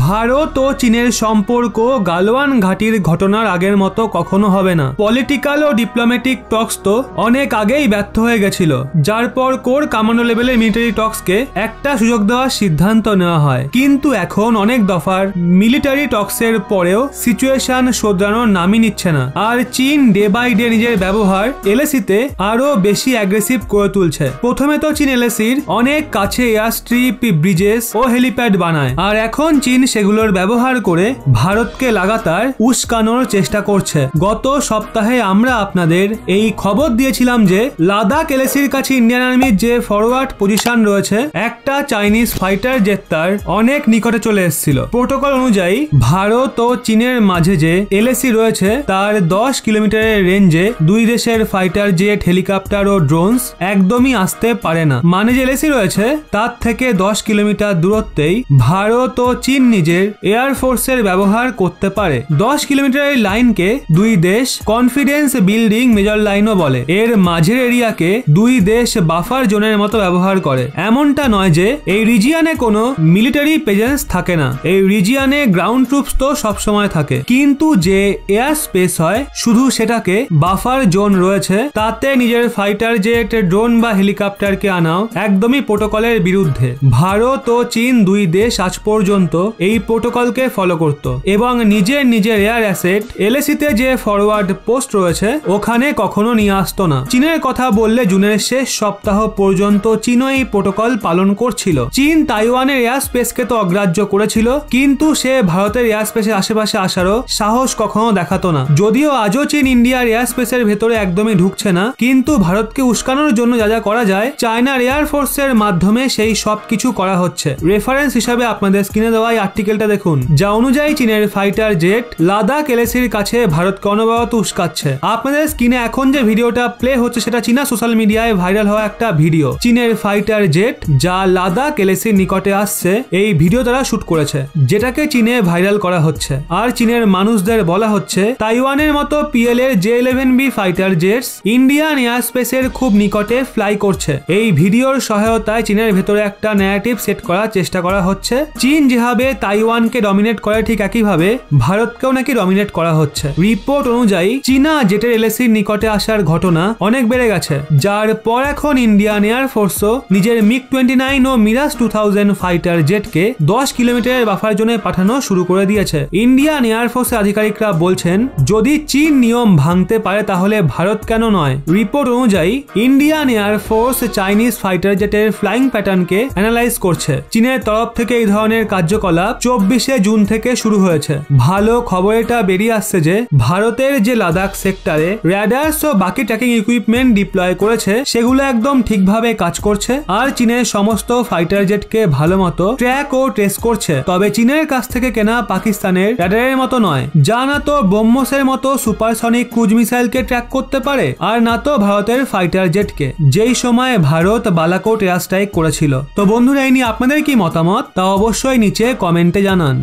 ভারত ও চীনের সম্পর্ক গালওয়ান ঘাটির ঘটনার আগের মতো কখনো হবে না। পলিটিক্যাল ও ডিপ্লোম্যাটিক টক্স তো অনেক আগেই ব্যর্থ হয়ে গেছিল, যার পর কোর কমান্ডো লেভেলের মিলিটারি টক্সকে একটা সুযোগ দেওয়ার সিদ্ধান্ত নেওয়া হয়। কিন্তু এখন অনেক দফার মিলিটারি টক্সের পরেও সিচুয়েশন শোধরানোর নামই নিচ্ছে না, আর চীন ডে বাই ডে নিজের ব্যবহার এলএসিতে আরো বেশি অ্যাগ্রেসিভ করে তুলছে। প্রথমে তো চীন এলএসির অনেক কাছে এয়ার স্ট্রিপ, ব্রিজেস ও হেলিপ্যাড বানায়, আর এখন চীন সেগুলোর ব্যবহার করে ভারতকে লাগাতার উস্কানোর চেষ্টা করছে। গত সপ্তাহে আমরা আপনাদের এই খবর দিয়েছিলাম যে লাদাখ এলএসির কাছে ইন্ডিয়ান আর্মির যে ফরওয়ার্ড পজিশন রয়েছে, একটা চাইনিজ ফাইটার জেট তার অনেক নিকটে চলে এসেছিল। প্রোটোকল অনুযায়ী ভারত ও চীনের মাঝে যে এলএসি রয়েছে তার 10 কিলোমিটারের রেঞ্জে দুই দেশের ফাইটার জেট, হেলিকপ্টার ও ড্রোনস একদমই আসতে পারে না। মানে যে এলএসি রয়েছে তার থেকে 10 কিলোমিটার দূরত্বেই ভারত ও চীন নিজের এয়ার ফোর্সের ব্যবহার করতে পারে। 10 কিলোমিটারের লাইনকে দুই দেশ কনফিডেন্স বিল্ডিং মেজর লাইনও বলে। এর মাঝের এরিয়াকে দুই দেশ বাফার জোনের মতো ব্যবহার করে। এমনটা নয় যে এই রিজিয়নে কোনো মিলিটারি প্রেজেন্স থাকে না, এই রিজিয়নে গ্রাউন্ড ট্রুপস তো সবসময় থাকে, কিন্তু যে এয়ার স্পেস হয় শুধু সেটাকে বাফার জোন রয়েছে, তাতে নিজের ফাইটার জেট, ড্রোন বা হেলিকপ্টারকে আনাও একদমই প্রোটোকলের বিরুদ্ধে। ভারত ও চীন দুই দেশ আজ পর্যন্ত এই প্রোটোকলকে ফলো করত এবং নিজের এয়ার অ্যাসেট এলএসিতে যে ফরওয়ার্ড পোস্ট রয়েছে ওখানে কখনো নিয়ে আসতো না। চীনের কথা বললে জুনের শেষ সপ্তাহ পর্যন্ত চীনও এই প্রোটোকল পালন করছিল। চীন তাইওয়ানের এয়ার স্পেসকে তো অগ্রাহ্য করেছিল, কিন্তু সে ভারতের এয়ার স্পেসের আশেপাশে আসারও সাহস কখনো দেখাতো না। যদিও আজও চীন ইন্ডিয়ার এয়ার স্পেসের ভেতরে একদমই ঢুকছে না, কিন্তু ভারতকে উস্কানোর জন্য যা যা করা যায় চায়নার এয়ার ফোর্সের মাধ্যমে সেই সব কিছু করা হচ্ছে। রেফারেন্স হিসাবে আপনাদের স্ক্রিনে দেওয়া এই আর্টিকেলটা দেখুন, যা অনুযায়ী চীনের ফাইটার জেট লাদাখ এলএসির কাছে ভারতকে অনবরত উস্কাচ্ছে। আপনাদের স্ক্রিনে এখন যে ভিডিওটা প্লে হচ্ছে সেটা চীনা সোশ্যাল মিডিয়ায় ভাইরাল হওয়া একটা ভিডিও। চীনের ফাইটার জেট যা লাদাখ এলএসির নিকটে আসছে এই ভিডিও তারা শুট করেছে, যেটাকে চীনে ভাইরাল করা হচ্ছে। আর চীনের মানুষদের বলা হচ্ছে তাইওয়ানের মতো পিএল এর J-11B fighter jets Indian air স্পেসের খুব নিকটে ফ্লাই করছে। এই ভিডিওর সহায়তায় চীনের ভেতরে একটা ন্যারেটিভ সেট করার চেষ্টা করা হচ্ছে। চীন যেভাবে তাইওয়ানকে ডমিনেট করে ঠিক একইভাবে ভারতকেও নাকি ডমিনেট করা হচ্ছে। রিপোর্ট অনুযায়ী চীনা জেটের এলএসির নিকটে আসার ঘটনা অনেক বেড়ে গেছে, যার পর এখন ইন্ডিয়ান এয়ার ফোর্সও নিজের MiG-29 ও মিরাজ 2000 ফাইটার জেটকে 10 কিলোমিটারের বাফার জোনে পাঠানো শুরু করে দিয়েছে। ইন্ডিয়ান এয়ার ফোর্সের আধিকারিকরা বলছেন যদি চীন নিয়ম ভাঙতে পারে তাহলে ভারত কেন নয়। রিপোর্ট অনুযায়ী Indian air force Chinese fighter জেটের ফ্লাইং প্যাটার্নকে অ্যানালাইজ করছে। চীনের তরফ থেকে এই ধরনের কার্যকলাপ 24শে জুন থেকে শুরু হয়েছে। ভালো খবর এটা বেরিয়ে আসছে যে ভারতের যে লাদাখ সেক্টরে র্যাডার্স ও বাকি ট্র্যাকিং ইকুইপমেন্ট ডিপ্লয় করেছে সেগুলো একদম ঠিকভাবে কাজ করছে, আর চীনের সমস্ত ফাইটার জেটকে ভালো মতো ট্র্যাক ও ট্রেস করছে। তবে চীনের কাছ থেকে কেনা পাকিস্তানের র্যাডারের মতো নয়, যা না তো ব্রহ্মসের মতো সুপারসনিক ক্রুজ মিসাইলকে ট্র্যাক করতে পারে, আর না তো ভারতের ফাইটার জেটকে, যেই সময় ভারত বালাকোট এয়ার স্ট্রাইক করেছিল। তো বন্ধুরা, এই নিয়ে আপনাদের কি মতামত তা অবশ্যই নিচে কমেন্টে জানান।